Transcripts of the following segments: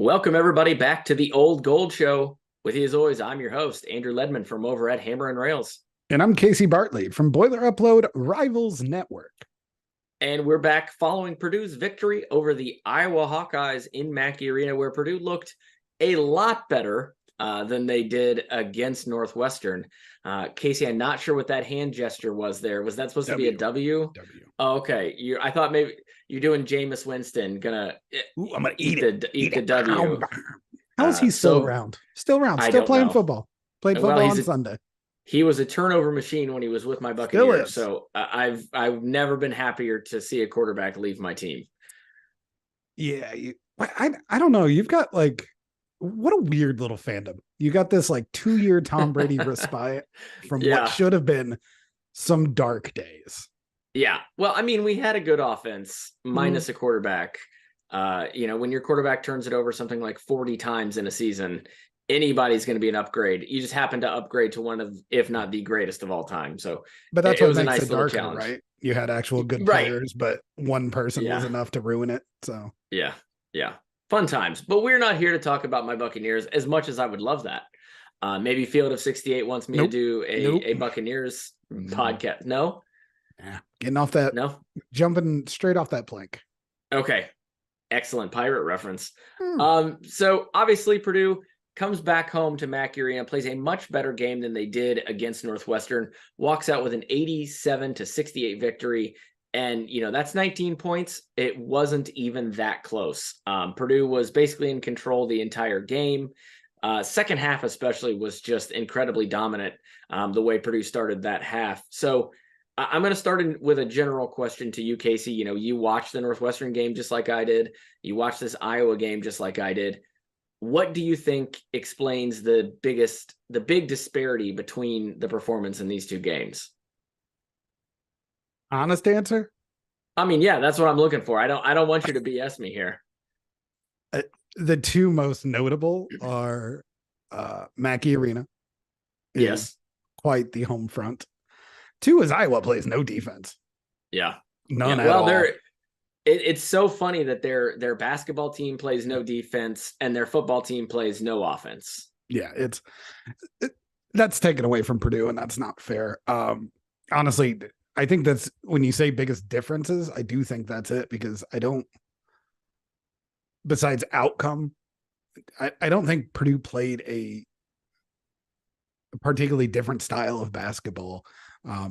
Welcome, everybody, back to the Old Gold Show. With you, as always, I'm your host, Andrew Ledman from over at Hammer and Rails. And I'm Casey Bartley from Boiler Upload Rivals Network. And we're back following Purdue's victory over the Iowa Hawkeyes in Mackey Arena, where Purdue looked a lot better than they did against Northwestern. Casey, I'm not sure what that hand gesture was there. Was that supposed to be a W? W. Oh, okay. I thought maybe you're doing Jameis Winston, I'm gonna eat the W. How is he still around? Still playing football. Played football on Sunday. He was a turnover machine when he was with my Buccaneers. So I've never been happier to see a quarterback leave my team. Yeah, I don't know. You've got what a weird little fandom. You got this 2-year Tom Brady respite from what should have been some dark days. Yeah. Well, I mean, we had a good offense minus a quarterback. When your quarterback turns it over something like 40 times in a season, anybody's going to be an upgrade. You just happen to upgrade to one of, if not the greatest of all time. So, but that's what makes it darker, right? You had actual good players, but one person was enough to ruin it. So, yeah. Fun times. But we're not here to talk about my Buccaneers as much as I would love that. Maybe Field of 68 wants me to do a Buccaneers podcast. No? Yeah. Getting off that. No. Jumping straight off that plank. Okay. Excellent pirate reference. So obviously Purdue comes back home to Mackey Arena, plays a much better game than they did against Northwestern, walks out with an 87-68 victory. And, that's 19 points. It wasn't even that close. Purdue was basically in control the entire game. Second half especially was just incredibly dominant, the way Purdue started that half. So I'm going to start with a general question to you, Casey. You watched the Northwestern game just like I did. You watched this Iowa game just like I did. What do you think explains the big disparity between the performance in these two games? Honest answer? I mean, yeah, that's what I'm looking for. I don't want you to BS me here. The two most notable are Mackey Arena. Yes. Quite the home front. Two is Iowa plays no defense. Yeah. None at all. It's so funny that their basketball team plays no defense and their football team plays no offense. Yeah, that's taken away from Purdue, and that's not fair. Honestly, I think that's when you say biggest differences, I do think that's it, because besides outcome, I don't think Purdue played a particularly different style of basketball.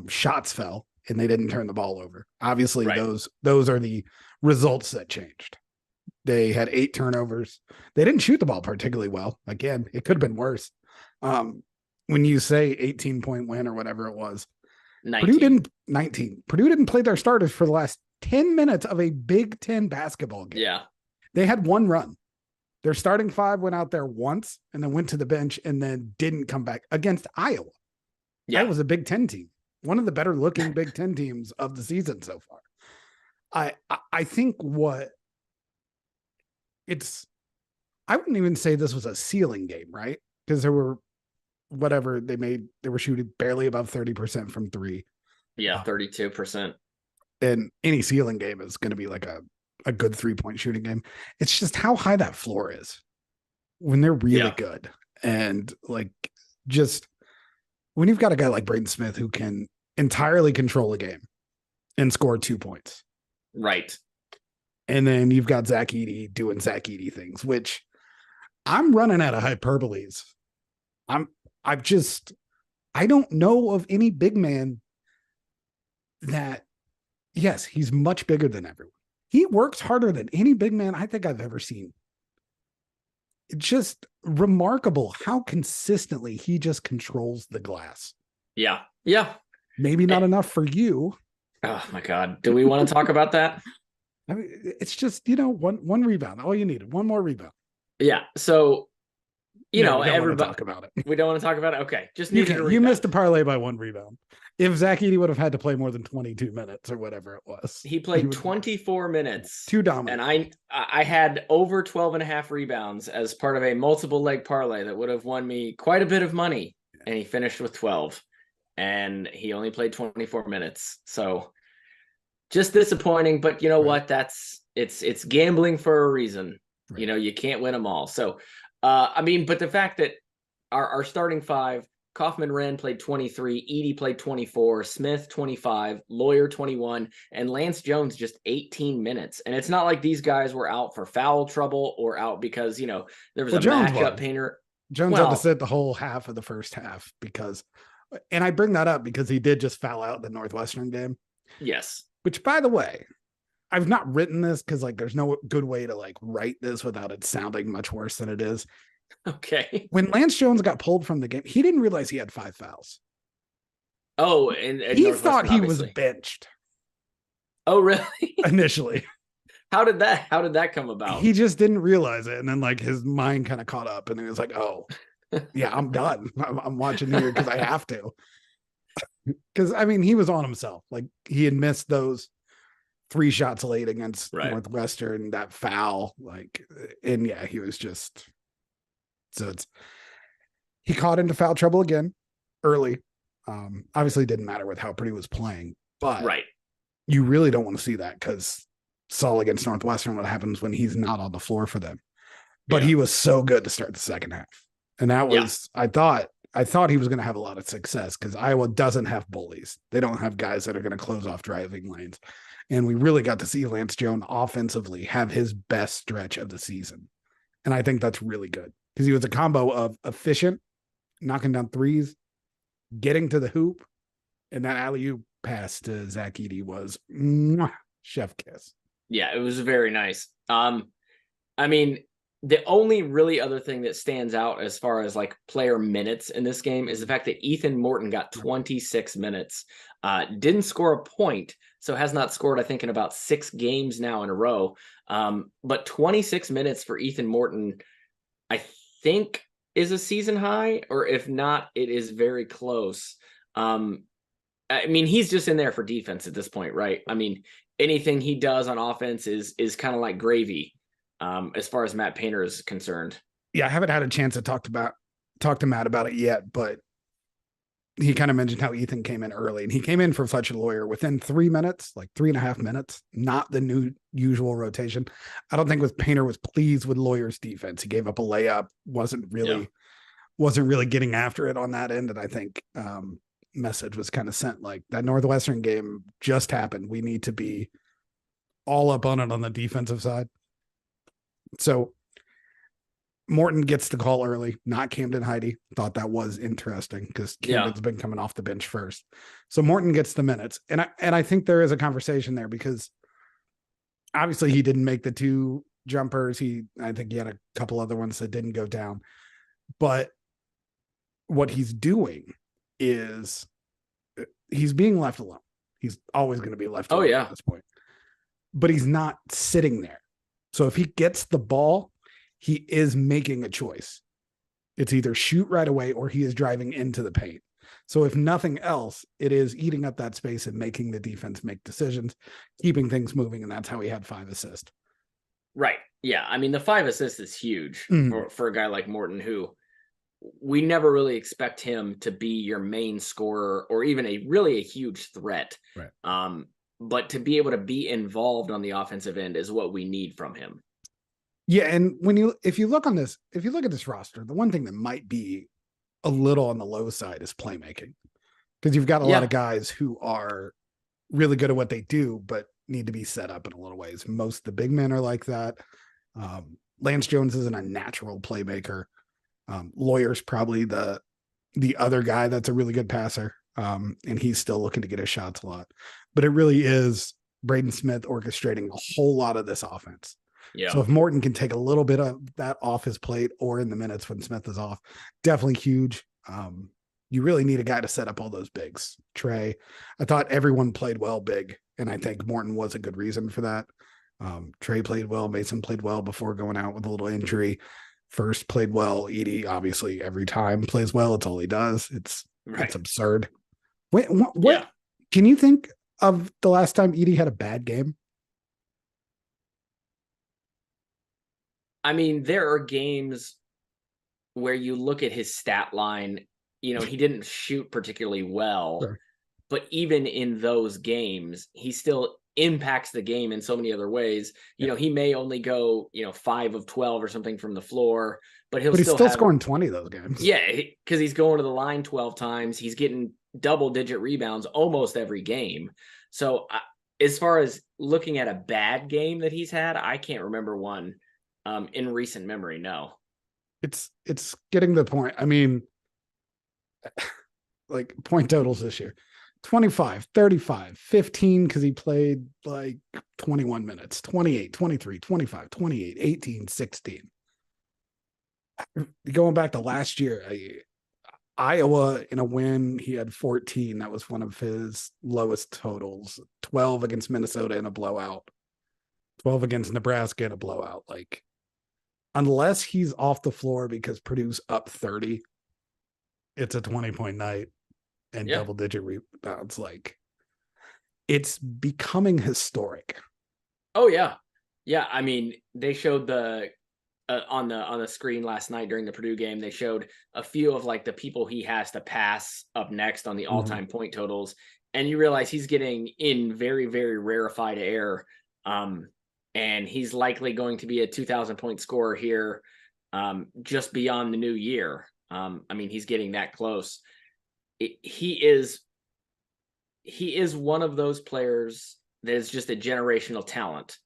Shots fell and they didn't turn the ball over. Obviously, those are the results that changed. They had 8 turnovers. They didn't shoot the ball particularly well. Again, it could have been worse. When you say 18-point win or whatever it was, 19. Purdue didn't play their starters for the last 10 minutes of a Big Ten basketball game. Yeah. They had one run. Their starting 5 went out there once and then went to the bench and then didn't come back against Iowa. Yeah. That was a Big Ten team. One of the better looking Big Ten teams of the season so far. I think I wouldn't even say this was a ceiling game, right? Because there were they were shooting barely above 30% from 3. Yeah, 32%. And any ceiling game is going to be like a good 3-point shooting game. It's just how high that floor is when they're really good. And just when you've got a guy like Braden Smith who can entirely control a game and score 2 points. Right. And then you've got Zach Edey doing Zach Edey things, which I'm running out of hyperboles. I don't know of any big man that, yes, he's much bigger than everyone. He works harder than any big man I think I've ever seen. It's just remarkable how consistently he just controls the glass. Yeah. Yeah. Maybe not enough for you. Oh my God. Do we want to talk about that? I mean, it's just, one rebound. All you needed. One more rebound. Yeah. So, everybody talk about it. We don't want to talk about it. Okay. Just you missed a parlay by 1 rebound. If Zach Edey would have had to play more than 22 minutes or whatever it was. He played 24 minutes. Too dominant. And I had over 12 and a half rebounds as part of a multiple leg parlay that would have won me quite a bit of money. And he finished with 12. And he only played 24 minutes. So just disappointing. But you know what? It's gambling for a reason. Right. You can't win them all. So, but the fact that our starting five, Kaufman-Renn played 23, Edey played 24, Smith 25, Lawyer 21, and Lance Jones just 18 minutes. And it's not like these guys were out for foul trouble or out because, there was a Jones matchup painter. Jones had to sit the whole half of the first half because, and I bring that up because he did just foul out the Northwestern game. Yes. Which, by the way, I've not written this because there's no good way to write this without it sounding much worse than it is. Okay. When Lance Jones got pulled from the game, he didn't realize he had 5 fouls. Oh, and he thought he was benched. Oh, really? Initially. How did that come about? He just didn't realize it. And then his mind kind of caught up and he was like, oh, yeah, I'm done. I'm watching here because I have to. Because, he was on himself. He had missed those 3 shots late against Northwestern, that foul. And yeah, he was just... So he caught into foul trouble again early. Obviously, it didn't matter with how Purdue was playing, but you really don't want to see that because saw against Northwestern what happens when he's not on the floor for them. But he was so good to start the second half, and that was I thought he was going to have a lot of success because Iowa doesn't have bullies. They don't have guys that are going to close off driving lanes, and we really got to see Lance Jones offensively have his best stretch of the season, and I think that's really good. Because he was a combo of efficient, knocking down threes, getting to the hoop, and that alley-oop pass to Zach Edey was chef kiss. Yeah, it was very nice. The only really other thing that stands out as far as player minutes in this game is the fact that Ethan Morton got 26 minutes, didn't score a point, so has not scored, I think, in about 6 games now in a row. But 26 minutes for Ethan Morton, I think is a season high, or if not, it is very close. He's just in there for defense at this point, right? Anything he does on offense is kind of like gravy, as far as Matt Painter is concerned. Yeah, I haven't had a chance to talk to Matt about it yet, but he kind of mentioned how Ethan came in early, and he came in for Fletcher Lawyer within 3 minutes, 3.5 minutes, not the usual rotation. I don't think Painter was pleased with Lawyer's defense. He gave up a layup, wasn't really getting after it on that end. And I think message was kind of sent that Northwestern game just happened. We need to be all up on it on the defensive side. So Morton gets the call early, not Camden Heide. Thought that was interesting because Camden's been coming off the bench first. So Morton gets the minutes. And I think there is a conversation there because obviously he didn't make the 2 jumpers. I think he had a couple other ones that didn't go down. But what he's doing is he's being left alone. He's always going to be left alone at this point. But he's not sitting there. So if he gets the ball, he is making a choice. It's either shoot right away or he is driving into the paint. So if nothing else, it is eating up that space and making the defense make decisions, keeping things moving. And that's how he had 5 assists. Right. Yeah. The 5 assists is huge for a guy like Morton, who we never really expect him to be your main scorer or even a huge threat. Right. But to be able to be involved on the offensive end is what we need from him. Yeah, and if you look at this roster, the one thing that might be a little on the low side is playmaking, because you've got a lot of guys who are really good at what they do, but need to be set up in a little ways. Most of the big men are like that. Lance Jones isn't a natural playmaker. Lawyer's probably the other guy that's a really good passer, and he's still looking to get his shots a lot. But it really is Braden Smith orchestrating a whole lot of this offense. Yeah. So if Morton can take a little bit of that off his plate or in the minutes when Smith is off, definitely huge. You really need a guy to set up all those bigs. Trey, I thought everyone played well big, and I think Morton was a good reason for that. Trey played well. Mason played well before going out with a little injury. First played well. Edey, obviously, every time plays well. It's all he does. It's absurd. What can you think of the last time Edey had a bad game? There are games where you look at his stat line, he didn't shoot particularly well, but even in those games, he still impacts the game in so many other ways. You know, he may only go, 5 of 12 or something from the floor, but he's still scoring 20 those games. Yeah, because he's going to the line 12 times. He's getting double-digit rebounds almost every game. So as far as looking at a bad game that he's had, I can't remember one in recent memory. No. It's getting to the point. I mean, like point totals this year, 25, 35, 15, because he played like 21 minutes, 28, 23, 25, 28, 18, 16. Going back to last year, Iowa in a win, he had 14. That was one of his lowest totals. 12 against Minnesota in a blowout. 12 against Nebraska in a blowout. Like, unless he's off the floor because Purdue's up 30, it's a 20-point night and double-digit rebounds. Like, it's becoming historic. Oh, yeah. Yeah, I mean, they showed the on the screen last night during the Purdue game, they showed a few of like the people he has to pass up next on the all-time point totals. And you realize he's getting in very, very rarefied air. And he's likely going to be a 2,000 point scorer here just beyond the new year. I mean, he's getting that close. He is one of those players that is just a generational talent.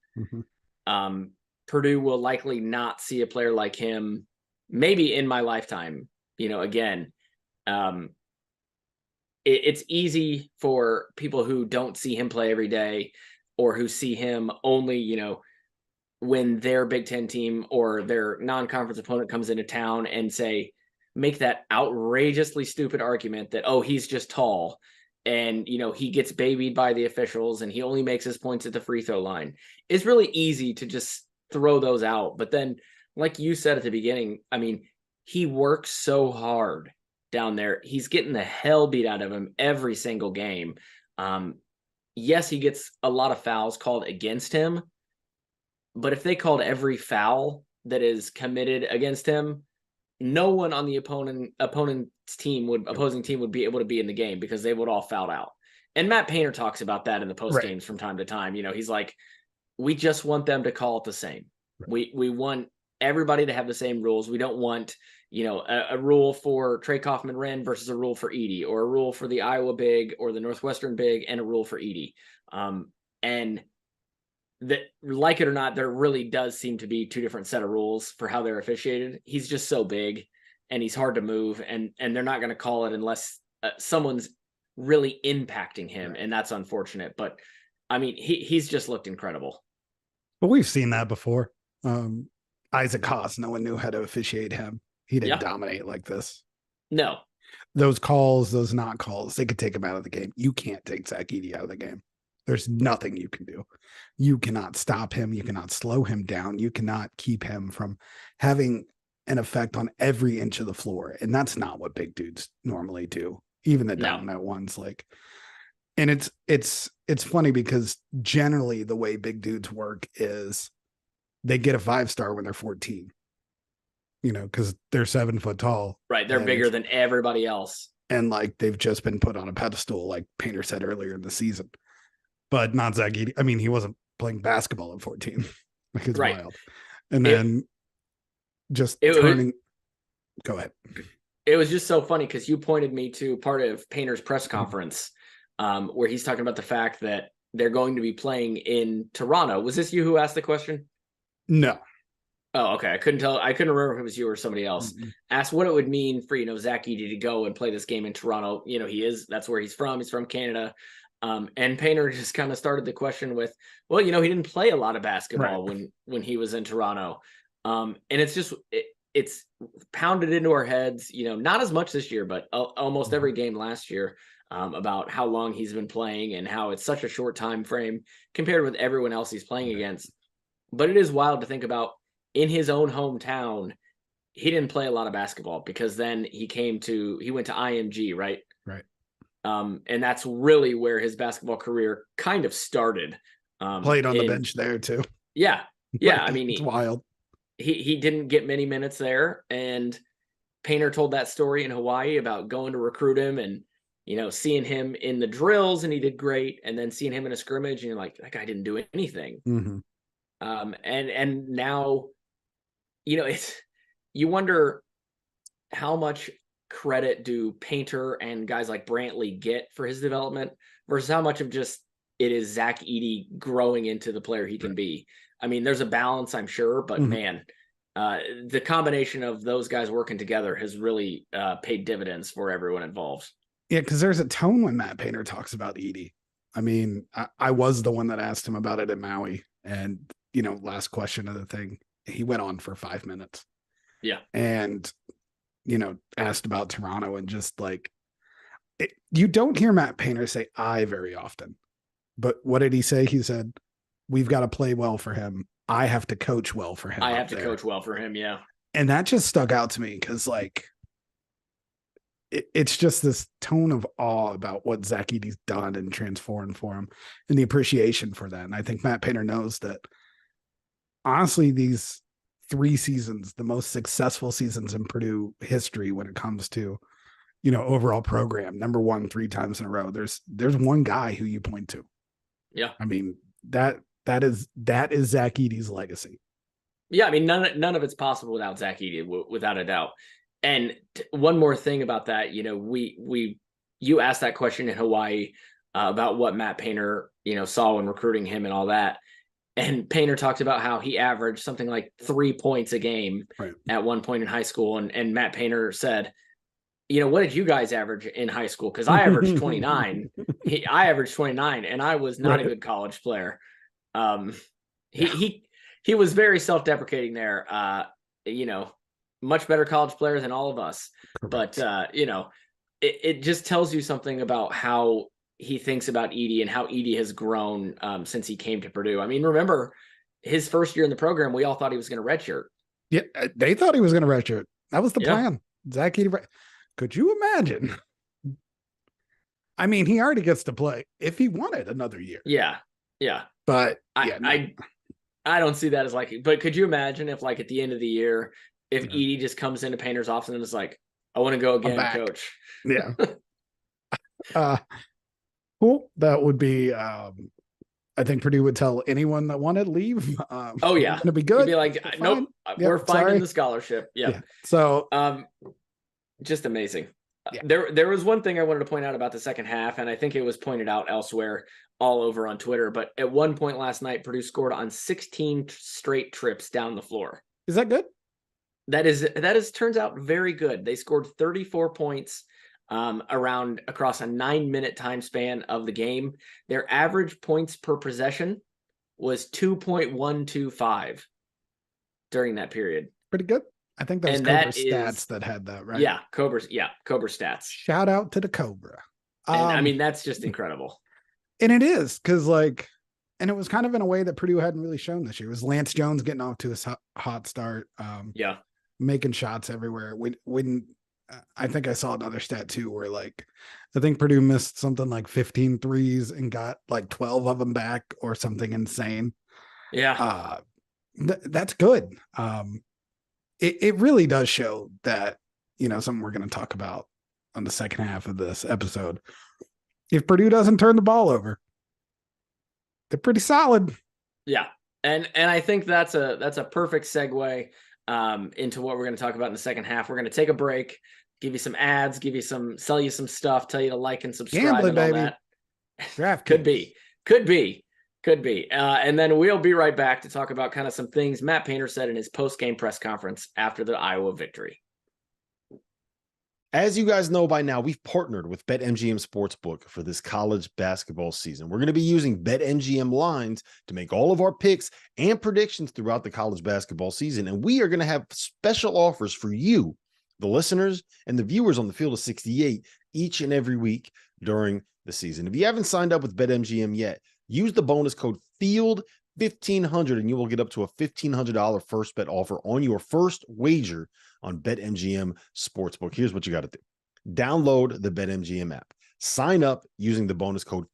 Purdue will likely not see a player like him, maybe in my lifetime. Again, it's easy for people who don't see him play every day or who see him only, when their Big Ten team or their non-conference opponent comes into town and make that outrageously stupid argument that, oh, he's just tall and, he gets babied by the officials and he only makes his points at the free throw line. It's really easy to just throw those out. But then, like you said at the beginning, I mean, he works so hard down there. He's getting the hell beat out of him every single game. Yes, he gets a lot of fouls called against him, but if they called every foul that is committed against him, no one on the opposing team would be able to be in the game because they would all foul out. And Matt Painter talks about that in the post games from time to time. He's like, we just want them to call it the same. We want everybody to have the same rules. We don't want, a rule for Trey Kaufman-Renn versus a rule for Edey, or a rule for the Iowa big or the Northwestern big and a rule for Edey. And that, like it or not, there really does seem to be two different set of rules for how they're officiated. He's just so big and he's hard to move, and they're not going to call it unless someone's really impacting him. And that's unfortunate. But I mean, he's just looked incredible. But we've seen that before. Isaac Haas, no one knew how to officiate him. He didn't dominate like this. No. Those calls, those not calls, they could take him out of the game. You can't take Zach Edey out of the game. There's nothing you can do. You cannot stop him. You cannot slow him down. You cannot keep him from having an effect on every inch of the floor. And that's not what big dudes normally do. Even the dominant ones, like, and it's funny because generally the way big dudes work is they get a 5-star when they're 14, because they're 7 foot tall. Right. They're bigger than everybody else. And like, they've just been put on a pedestal, like Painter said earlier in the season, but not Zach Edey. I mean, he wasn't playing basketball at 14. Like, it's wild. And then go ahead. It was just so funny because you pointed me to part of Painter's press conference where he's talking about the fact that they're going to be playing in Toronto. Was this you who asked the question? No. Oh, okay. I couldn't tell. I couldn't remember if it was you or somebody else. Asked what it would mean for, Zach Edey to go and play this game in Toronto. That's where he's from. He's from Canada. And Painter just kind of started the question with, well, he didn't play a lot of basketball when he was in Toronto. And it's just, it's pounded into our heads, not as much this year, but almost every game last year, about how long he's been playing and how it's such a short time frame compared with everyone else he's playing against. But it is wild to think about, in his own hometown, he didn't play a lot of basketball because then he went to IMG, right? Right. And that's really where his basketball career kind of started. Played on the bench there too. Yeah. Yeah. I mean, it's wild. He didn't get many minutes there, and Painter told that story in Hawaii about going to recruit him, and seeing him in the drills and he did great, and then seeing him in a scrimmage and you're like, that guy didn't do anything. Mm-hmm. And now, you wonder how much credit do Painter and guys like Brantley get for his development versus how much of just it is Zach Edey growing into the player he can be. I mean, there's a balance, I'm sure, but man, the combination of those guys working together has really paid dividends for everyone involved. Yeah, because there's a tone when Matt Painter talks about Edey. I mean, I was the one that asked him about it at Maui, and last question of the thing, he went on for 5 minutes. Yeah, and asked about Toronto, and just like you don't hear Matt Painter say "I" very often. But what did he say? He said, "We've got to play well for him. I have to coach well for him. I have to coach well for him." Yeah. And that just stuck out to me because like it's just this tone of awe about what Zach Edey's done and transformed for him, and the appreciation for that. And I think Matt Painter knows that honestly, these 3 seasons, the most successful seasons in Purdue history when it comes to, overall program, number 1 3 times in a row. There's one guy who you point to. Yeah. I mean, that is Zach Edey's legacy. Yeah. I mean, none of it's possible without Zach Edey, without a doubt. And one more thing about that, you asked that question in Hawaii about what Matt Painter, saw when recruiting him and all that. And Painter talked about how he averaged something like 3 points a game at one point in high school. And Matt Painter said, what did you guys average in high school? Because I averaged 29. I averaged 29, and I was not a good college player. He was very self-deprecating there. Much better college player than all of us. Correct. But it just tells you something about how he thinks about Edey and how Edey has grown since he came to Purdue. I mean, remember his first year in the program, we all thought he was going to redshirt. Yeah, they thought he was going to redshirt. That was the plan. Zach Edey. Could you imagine? I mean, he already gets to play if he wanted another year. Yeah. Yeah. But I don't see that as likely. But could you imagine if, like, at the end of the year, if Edey just comes into Painter's office and is like, I want to go again, coach. Yeah. Cool. That would be, I think Purdue would tell anyone that wanted to leave. Oh yeah. It's going to be good. You'd be like, nope, we're finding the scholarship. Yeah. So, just amazing. Yeah. There was one thing I wanted to point out about the second half, and I think it was pointed out elsewhere all over on Twitter, but at one point last night, Purdue scored on 16 straight trips down the floor. Is that good? That is turns out very good. They scored 34 points across a 9-minute time span of the game. Their average points per possession was 2.125 during that period. Pretty good. I think that was Cobra Stats that had that, right? Yeah, Cobra Stats. Shout out to the Cobra. And I mean, that's just incredible. And it is, because and it was kind of in a way that Purdue hadn't really shown this year. It was Lance Jones getting off to his hot start. Making shots everywhere. When I think I saw another stat too, where I think Purdue missed something like 15 threes and got like 12 of them back or something insane. Yeah. That's good. It really does show that, something we're going to talk about on the second half of this episode. If Purdue doesn't turn the ball over, they're pretty solid. Yeah. And I think that's a perfect segue into what we're going to talk about in the second half. We're going to take a break, give you some ads, sell you some stuff, tell you to like and subscribe. Gambling, and all baby. That. Could be. And then we'll be right back to talk about kind of some things Matt Painter said in his post-game press conference after the Iowa victory. As you guys know by now, we've partnered with BetMGM Sportsbook for this college basketball season. We're going to be using BetMGM lines to make all of our picks and predictions throughout the college basketball season. And we are going to have special offers for you, the listeners and the viewers on the Field of 68 each and every week during the season. If you haven't signed up with BetMGM yet, use the bonus code FIELD1500 and you will get up to a $1,500 first bet offer on your first wager on BetMGM Sportsbook. Here's what you got to do. Download the BetMGM app. Sign up using the bonus code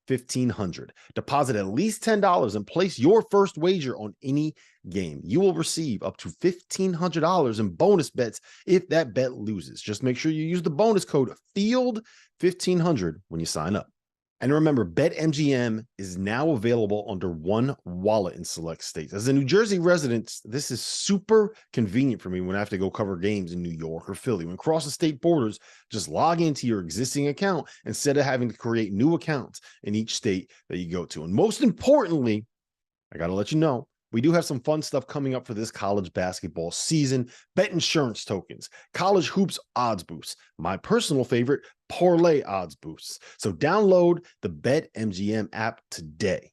1500. Deposit at least $10 and place your first wager on any game. You will receive up to $1,500 in bonus bets if that bet loses. Just make sure you use the bonus code FIELD1500 when you sign up. And remember, BetMGM is now available under one wallet in select states. As a New Jersey resident, this is super convenient for me when I have to go cover games in New York or Philly. When crossing state borders, just log into your existing account instead of having to create new accounts in each state that you go to. And most importantly, I got to let you know, we do have some fun stuff coming up for this college basketball season. Bet insurance tokens, college hoops odds boosts, my personal favorite, parlay odds boosts. So download the BetMGM app today.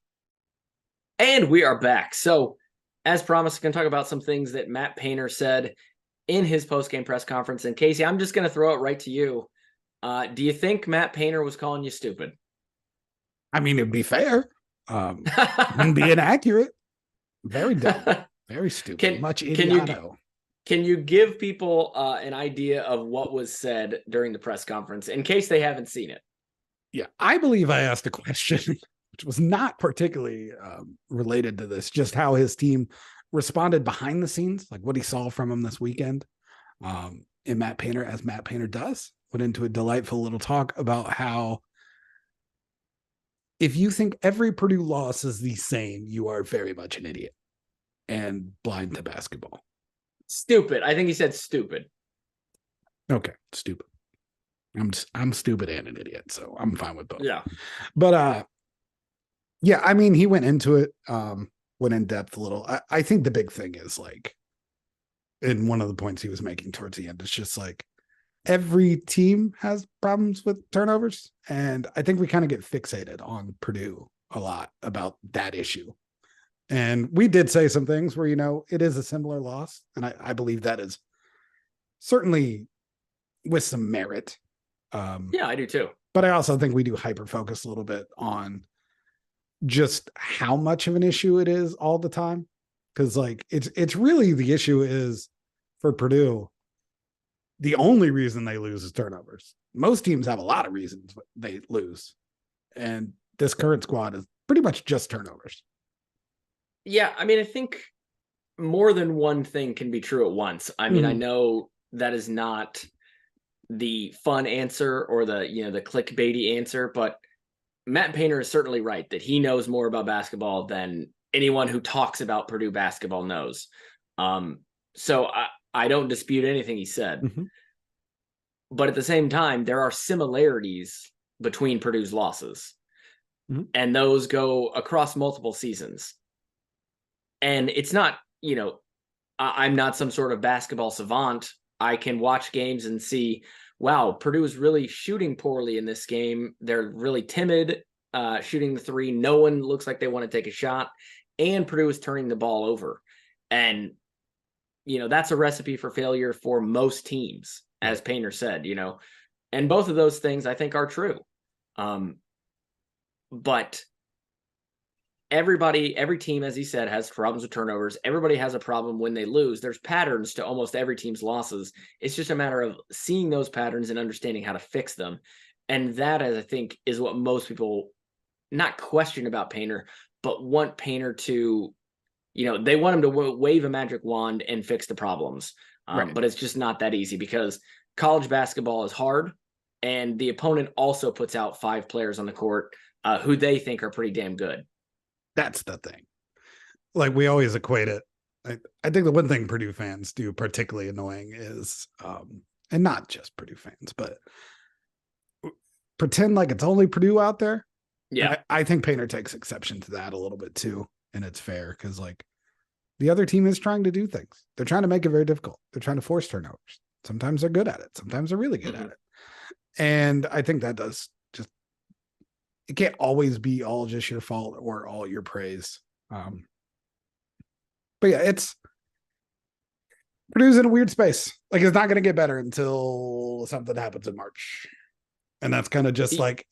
And we are back. So as promised, going to talk about some things that Matt Painter said in his post-game press conference. And Casey, I'm just going to throw it right to you. Do you think Matt Painter was calling you stupid? I mean, it'd be fair. Wouldn't be inaccurate. Very dumb, very stupid. Much idioto. Can you give people an idea of what was said during the press conference in case they haven't seen it? Yeah, I believe I asked a question which was not particularly related to this, just how his team responded behind the scenes, like what he saw from him this weekend. And Matt Painter, as Matt Painter does, went into a delightful little talk about how if you think every Purdue loss is the same, you are very much an idiot and blind to basketball. Stupid. I think he said stupid. Okay, stupid. I'm stupid and an idiot, so I'm fine with both. Yeah. But yeah, I mean, he went into it, went in depth a little. I think the big thing is like, and one of the points he was making towards the end is just like, every team has problems with turnovers. And I think we kind of get fixated on Purdue a lot about that issue. And we did say some things where, you know, it is a similar loss. And I believe that is certainly with some merit. Yeah, I do too. But I also think we do hyper-focus a little bit on just how much of an issue it is all the time. Because like, it's really the issue is for Purdue, the only reason they lose is turnovers. Most teams have a lot of reasons they lose. And this current squad is pretty much just turnovers. Yeah, I mean, I think more than one thing can be true at once. I mean, I know that is not the fun answer or the, you know, the clickbaity answer, but Matt Painter is certainly right that he knows more about basketball than anyone who talks about Purdue basketball knows. So I don't dispute anything he said. But at the same time, there are similarities between Purdue's losses. And those go across multiple seasons. And it's not, you know, I'm not some sort of basketball savant. I can watch games and see, wow, Purdue is really shooting poorly in this game. They're really timid shooting the three. No one looks like they want to take a shot. And Purdue is turning the ball over. And you know, that's a recipe for failure for most teams, as Painter said, you know, and both of those things I think are true. But every team, as he said, has problems with turnovers. Everybody has a problem when they lose. There's patterns to almost every team's losses. It's just a matter of seeing those patterns and understanding how to fix them. And that, I think, is what most people not question about Painter, but want Painter to, you know, they want him to wave a magic wand and fix the problems. Right. But it's just not that easy because college basketball is hard. And the opponent also puts out 5 players on the court who they think are pretty damn good. That's the thing. Like we always equate it. I think the one thing Purdue fans do particularly annoying is, and not just Purdue fans, but pretend like it's only Purdue out there. Yeah. I think Painter takes exception to that a little bit too. And it's fair because like the other team is trying to do things. They're trying to make it very difficult. They're trying to force turnovers. Sometimes they're good at it. Sometimes they're really good at it. And I think that does just, it can't always be all just your fault or all your praise. But yeah, Purdue's in a weird space. Like it's not going to get better until something happens in March. And that's kind of just like,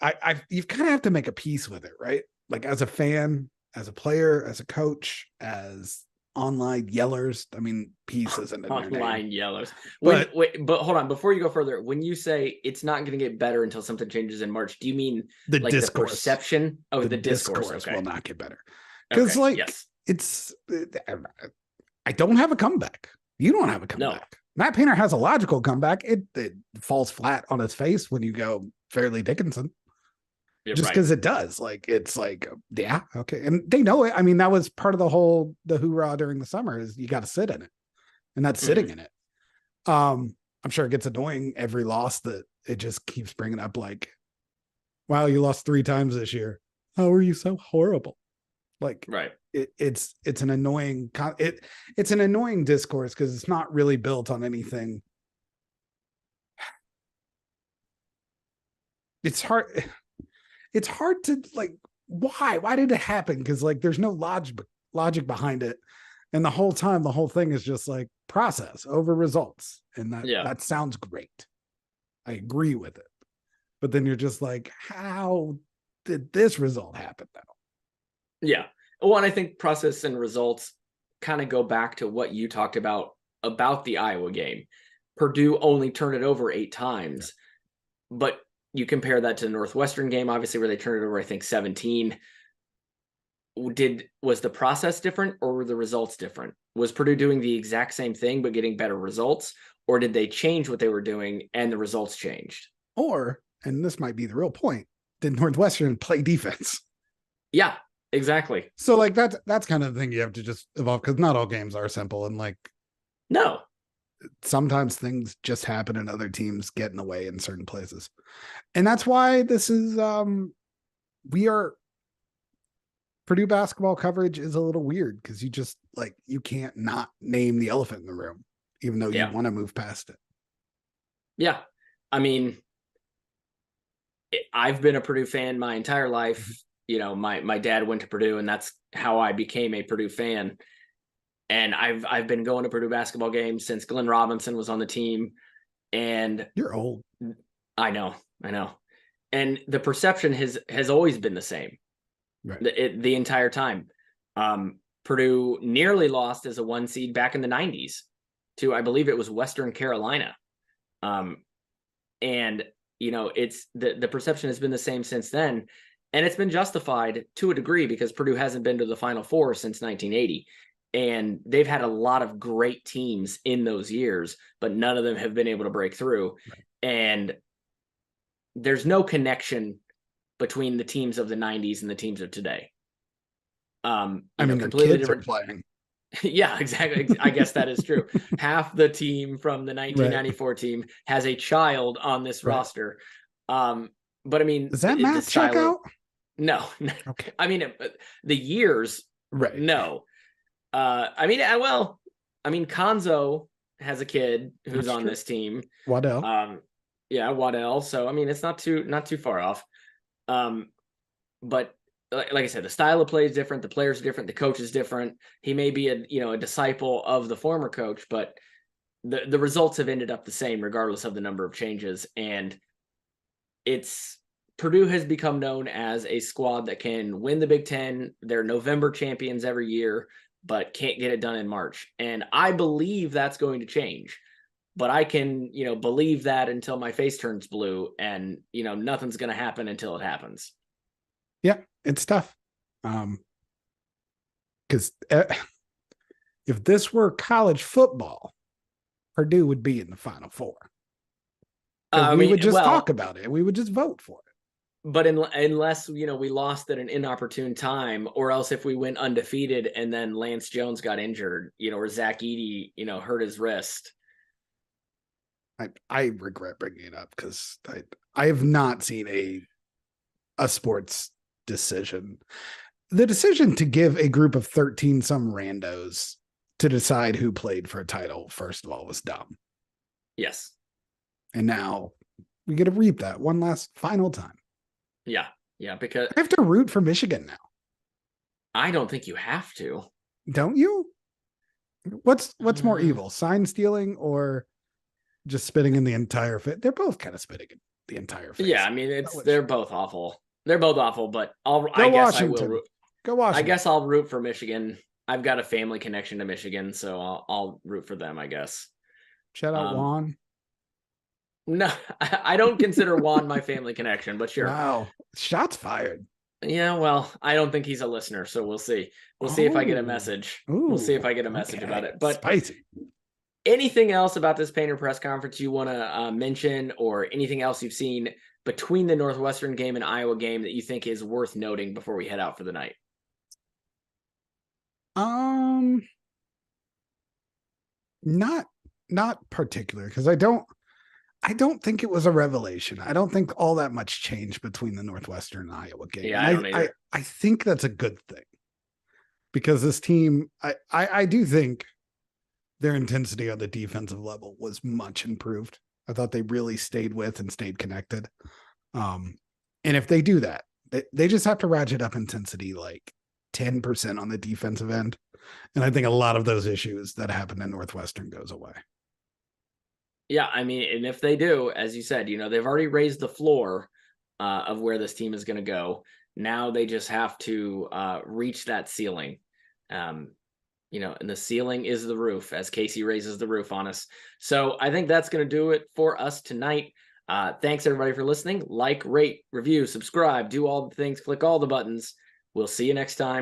you kind of have to make a peace with it, right? Like as a fan, as a player, as a coach, as online yellers. I mean, peace isn't in their name. Online yellers. But hold on, before you go further, when you say it's not going to get better until something changes in March, do you mean the like discourse. the perception? Oh, the discourse will not get better. Okay. Because Yes. it's I don't have a comeback. You don't have a comeback. Matt Painter has a logical comeback. It falls flat on its face when you go Fairleigh Dickinson. Yeah, just right. because it does. Like, it's like, yeah, okay. And they know it. I mean, that was part of the hoorah during the summer is you got to sit in it. And that's sitting in it. I'm sure it gets annoying every loss that it just keeps bringing up like, wow, you lost 3 times this year. How are you so horrible? Like, right. It's an annoying it's an annoying discourse because it's not really built on anything. It's hard to like, why did it happen? Because like there's no logic behind it. And the whole time, the whole thing is just like process over results. And that sounds great. I agree with it. But then you're just like, how did this result happen now? Yeah. Well, and I think process and results kind of go back to what you talked about the Iowa game. Purdue only turned it over 8 times, but you compare that to the Northwestern game, obviously, where they turned it over, I think, 17. Was the process different or were the results different? Was Purdue doing the exact same thing but getting better results? Or did they change what they were doing and the results changed? Or, and this might be the real point, did Northwestern play defense? Yeah, exactly. So like that's kind of the thing you have to just evolve, because not all games are simple. And like, no. Sometimes things just happen and other teams get in the way in certain places. And that's why this is Purdue basketball coverage is a little weird because you just like, you can't not name the elephant in the room, even though you want to move past it. Yeah. I mean, I've been a Purdue fan my entire life. You know, my dad went to Purdue and that's how I became a Purdue fan. And I've been going to Purdue basketball games since Glenn Robinson was on the team. And you're old. I know. And the perception has always been the same. Right. The entire time. Purdue nearly lost as a 1 seed back in the 90s to, I believe it was Western Carolina. And, you know, it's the perception has been the same since then. And it's been justified to a degree because Purdue hasn't been to the Final Four since 1980. And they've had a lot of great teams in those years, but none of them have been able to break through. Right. And there's no connection between the teams of the 90s and the teams of today. I mean, completely different playing. Yeah, exactly. I guess that is true. Half the team from the 1994 team has a child on this roster. But I mean, does that math check out? No. Okay. I mean, the years, right? No. I mean, Konzo has a kid who's on this team. Waddell. Yeah, Waddell. So I mean, it's not too far off. But like I said, the style of play is different. The players are different. The coach is different. He may be a disciple of the former coach, but the results have ended up the same regardless of the number of changes. And Purdue has become known as a squad that can win the Big Ten. They're November champions every year, but can't get it done in March. And I believe that's going to change. But I can, believe that until my face turns blue and, nothing's going to happen until it happens. Yeah, it's tough. Because if this were college football, Purdue would be in the Final Four. We would just talk about it. We would just vote for it. But unless, we lost at an inopportune time, or else if we went undefeated and then Lance Jones got injured, or Zach Edey, hurt his wrist. I regret bringing it up because I have not seen a sports decision. The decision to give a group of 13 some randos to decide who played for a title, first of all, was dumb. Yes. And now we get to reap that one last final time. Yeah. Yeah. Because I have to root for Michigan now. I don't think you have to. Don't you? What's more evil, sign stealing or just spitting in the entire fit? They're both kind of spitting in the entire face. Yeah. I mean, they're both awful. They're both awful, but I guess Washington. I will root. Go Washington. I guess I'll root for Michigan I've got a family connection to Michigan, so I'll root for them, I guess. Shout out Juan. No, I don't consider Juan my family connection, but sure. Wow. Shots fired. Yeah, well, I don't think he's a listener, so we'll see. We'll see if I get a message. We'll see if I get a message about it. But spicy. Anything else about this Painter press conference you want to mention, or anything else you've seen between the Northwestern game and Iowa game that you think is worth noting before we head out for the night? Not particular, because I don't think it was a revelation. I don't think all that much changed between the Northwestern and Iowa game. Yeah, I think that's a good thing, because this team, I do think their intensity on the defensive level was much improved. I thought they really stayed with and stayed connected. And if they do that, they just have to ratchet up intensity like 10% on the defensive end. And I think a lot of those issues that happened in Northwestern goes away. Yeah, I mean, and if they do, as you said, they've already raised the floor of where this team is going to go. Now they just have to reach that ceiling. And the ceiling is the roof, as Casey raises the roof on us. So I think that's going to do it for us tonight. Thanks, everybody, for listening. Like, rate, review, subscribe, do all the things, click all the buttons. We'll see you next time.